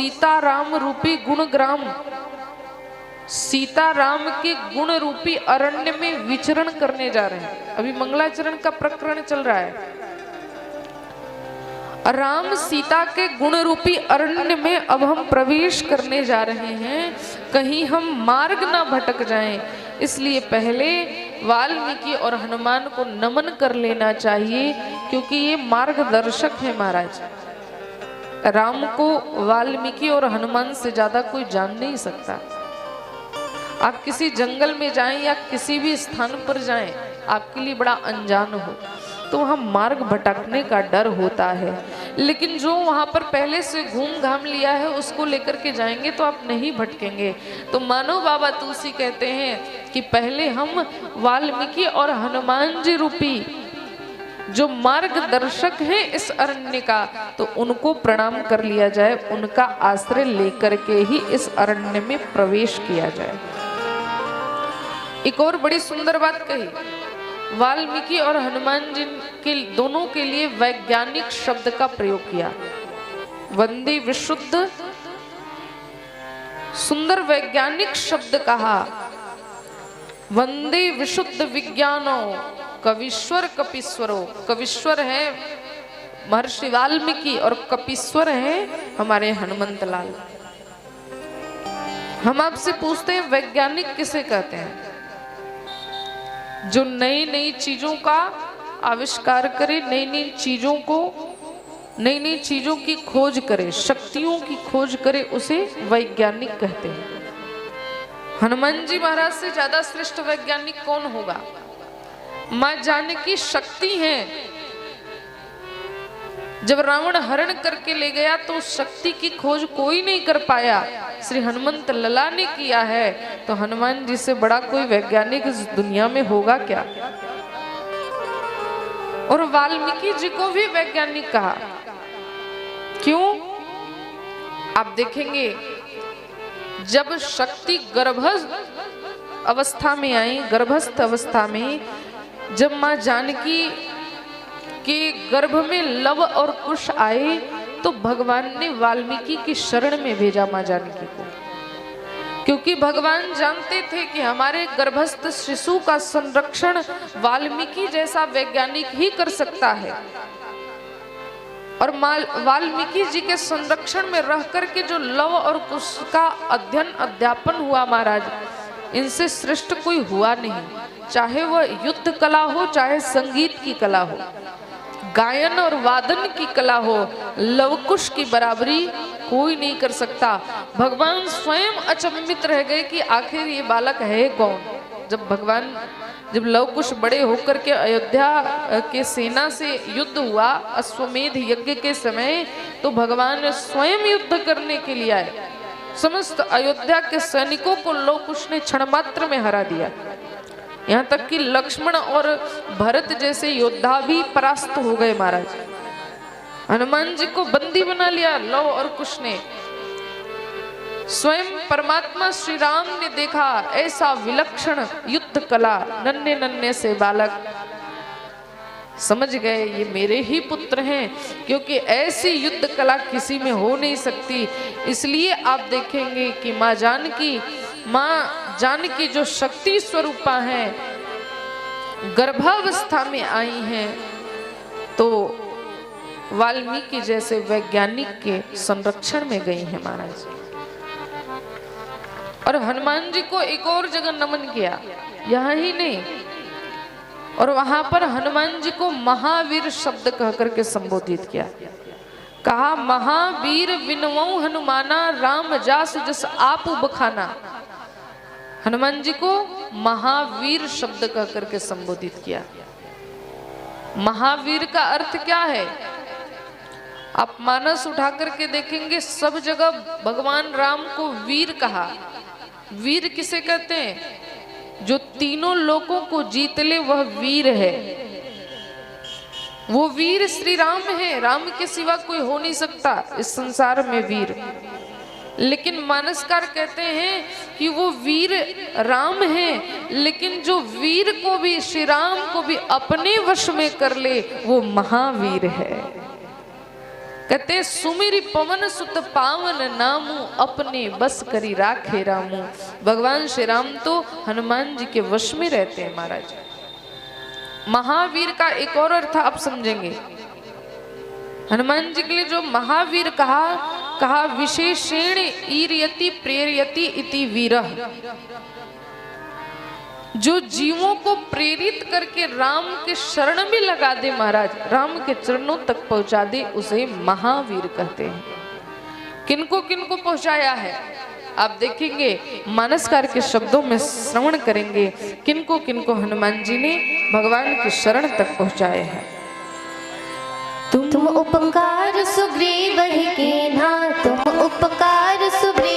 सीताराम रूपी गुणग्राम, सीताराम के गुण रूपी अरण्य में विचरण करने जा रहे हैं। अभी मंगलाचरण का प्रकरण चल रहा है। राम सीता के गुण रूपी अरण्य में अब हम प्रवेश करने जा रहे हैं, कहीं हम मार्ग ना भटक जाएं, इसलिए पहले वाल्मीकि और हनुमान को नमन कर लेना चाहिए, क्योंकि ये मार्गदर्शक है महाराज। राम को वाल्मीकि और हनुमान से ज्यादा कोई जान नहीं सकता। आप किसी जंगल में जाएं या किसी भी स्थान पर जाएं, आपके लिए बड़ा अनजान हो तो वहाँ मार्ग भटकने का डर होता है, लेकिन जो वहाँ पर पहले से घूम घाम लिया है उसको लेकर के जाएंगे तो आप नहीं भटकेंगे। तो मानो बाबा तुलसी कहते हैं कि पहले हम वाल्मीकि और हनुमान जी रूपी जो मार्गदर्शक हैं इस अरण्य का, तो उनको प्रणाम कर लिया जाए, उनका आश्रय लेकर के ही इस अरण्य में प्रवेश किया जाए। एक और बड़ी सुंदर बात कही, वाल्मीकि और हनुमान जी के दोनों के लिए वैज्ञानिक शब्द का प्रयोग किया। वंदे विशुद्ध, सुंदर वैज्ञानिक शब्द कहा। वंदे विशुद्ध विज्ञानो कविश्वर कपीश्वरो। कविश्वर है महर्षि वाल्मीकि और कपीश्वर है हमारे हनुमंत लाल। हम आपसे पूछते हैं वैज्ञानिक किसे कहते हैं? जो नई नई चीजों का आविष्कार करे, नई नई चीजों की खोज करे, शक्तियों की खोज करे, उसे वैज्ञानिक कहते हैं। हनुमान जी महाराज से ज्यादा श्रेष्ठ वैज्ञानिक कौन होगा? मां जानकी शक्ति है। जब रावण हरण करके ले गया तो उस शक्ति की खोज कोई नहीं कर पाया, श्री हनुमंत लला ने किया है। तो हनुमान जी से बड़ा कोई वैज्ञानिक इस दुनिया में होगा क्या? और वाल्मीकि जी को भी वैज्ञानिक कहा। क्यों? आप देखेंगे जब शक्ति गर्भस्थ अवस्था में आई, गर्भस्थ अवस्था में जब मां जानकी के गर्भ में लव और कुश आए तो भगवान ने वाल्मीकि की शरण में भेजा मां जानकी को, क्योंकि भगवान जानते थे कि हमारे गर्भस्थ शिशु का संरक्षण वाल्मीकि जैसा वैज्ञानिक ही कर सकता है। और वाल्मीकि जी के संरक्षण में रह करके जो लव और कुश का अध्ययन अध्यापन हुआ महाराज, इनसे श्रेष्ठ कोई हुआ नहीं। चाहे वह युद्ध कला हो, चाहे संगीत की कला हो, गायन और वादन की कला हो, लवकुश की बराबरी कोई नहीं कर सकता। भगवान स्वयं अचंभित रह गए कि आखिर ये बालक है कौन। जब लवकुश बड़े होकर के अयोध्या के सेना से युद्ध हुआ अश्वमेध यज्ञ के समय, तो भगवान स्वयं युद्ध करने के लिए आए। समस्त अयोध्या के सैनिकों को लवकुश ने क्षण मात्र में हरा दिया। यहाँ तक कि लक्ष्मण और भरत जैसे योद्धा भी परास्त हो गए महाराज। हनुमान जी को बंदी बना लिया लव और कुश ने। स्वयं परमात्मा श्री राम ने देखा ऐसा विलक्षण युद्ध कला, नन्हे नन्हे से बालक, समझ गए ये मेरे ही पुत्र हैं, क्योंकि ऐसी युद्ध कला किसी में हो नहीं सकती। इसलिए आप देखेंगे कि मां जानकी जो शक्ति स्वरूपा हैं, गर्भावस्था में आई हैं, तो वाल्मीकि जैसे वैज्ञानिक के संरक्षण में गई हैं महाराज। और हनुमान जी को एक और जगह नमन किया, यहाँ ही नहीं, और वहां पर हनुमान जी को महावीर शब्द कह करके संबोधित किया। कहा महावीर विनवौ हनुमाना, राम जास जस आप बखाना। हनुमान जी को महावीर शब्द कह करके संबोधित किया। महावीर का अर्थ क्या है? आप मानस उठा करके देखेंगे सब जगह भगवान राम को वीर कहा। वीर किसे कहते हैं? जो तीनों लोकों को जीत ले वह वीर है। वो वीर श्री राम है, राम के सिवा कोई हो नहीं सकता इस संसार में वीर। लेकिन मानसकार कहते हैं कि वो वीर राम है, लेकिन जो वीर को भी, श्री राम को भी अपने वश में कर ले वो महावीर है। कहते सुमिरी पवन सुत पावन नामू अपने बस करी राखे रामू। भगवान श्री राम तो हनुमान जी के वश में रहते हैं महाराज। महावीर का एक और अर्थ आप समझेंगे। हनुमान जी के लिए जो महावीर कहा विशेषेण ईर्यति प्रेरयति इति वीरः, जो जीवों को प्रेरित करके राम के शरण में लगा दे महाराज, राम के चरणों तक पहुंचा दे, उसे महावीर कहते हैं। किनको किनको पहुंचाया है आप देखेंगे, मानसकार के शब्दों में श्रवण करेंगे किनको किनको हनुमान जी ने भगवान की शरण तक पहुंचाए हैं। तुम उपकार सुग्रीव ही कीन्हा, तुम उपकार सुग्रीव